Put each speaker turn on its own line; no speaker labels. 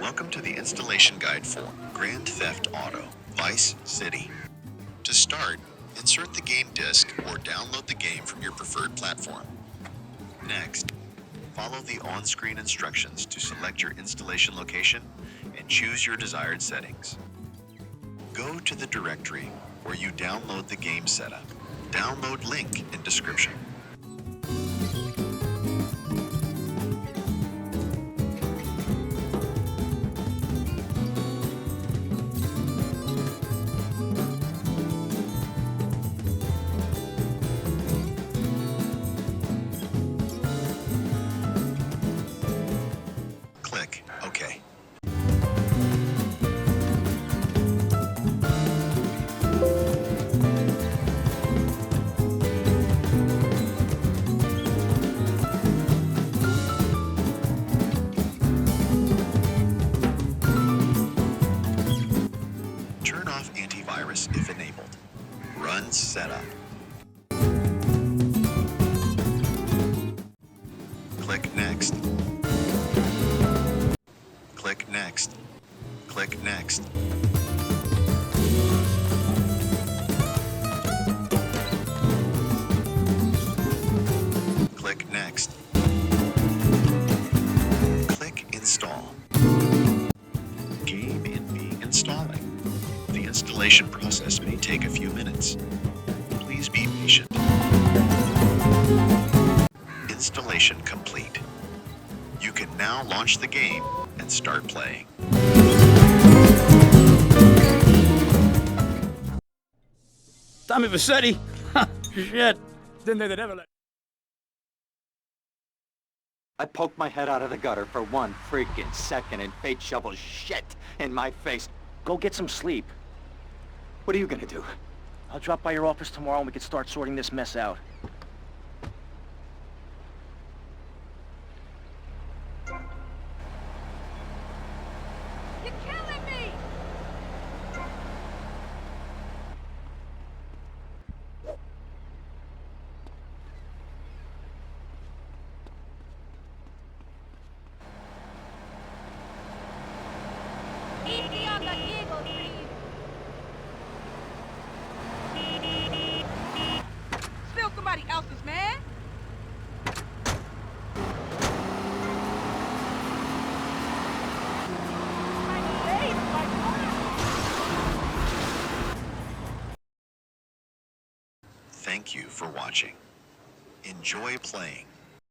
Welcome to the installation guide for Grand Theft Auto Vice City. To start, insert the game disc or download the game from your preferred platform. Next, follow the on-screen instructions to select your installation location and choose your desired settings. Go to the directory where you download the game setup. Download link in description. Click OK. Turn off antivirus if enabled. Run setup. Click Next. Click Next. Click Next. Click Next. Click Install. Game being installing. The installation process may take a few minutes. Please be patient. Installation complete. You can now launch the game and start playing.
Tommy Vicecity? Shit. Didn't think they'd ever let...
I poked my head out of the gutter for 1 freaking second and fate shovels shit in my face.
Go get some sleep.
What are you gonna do?
I'll drop by your office tomorrow and we can start sorting this mess out.
You're killing me! Easy on the eagle, please. Still somebody else's man.
Thank you for watching. Enjoy playing.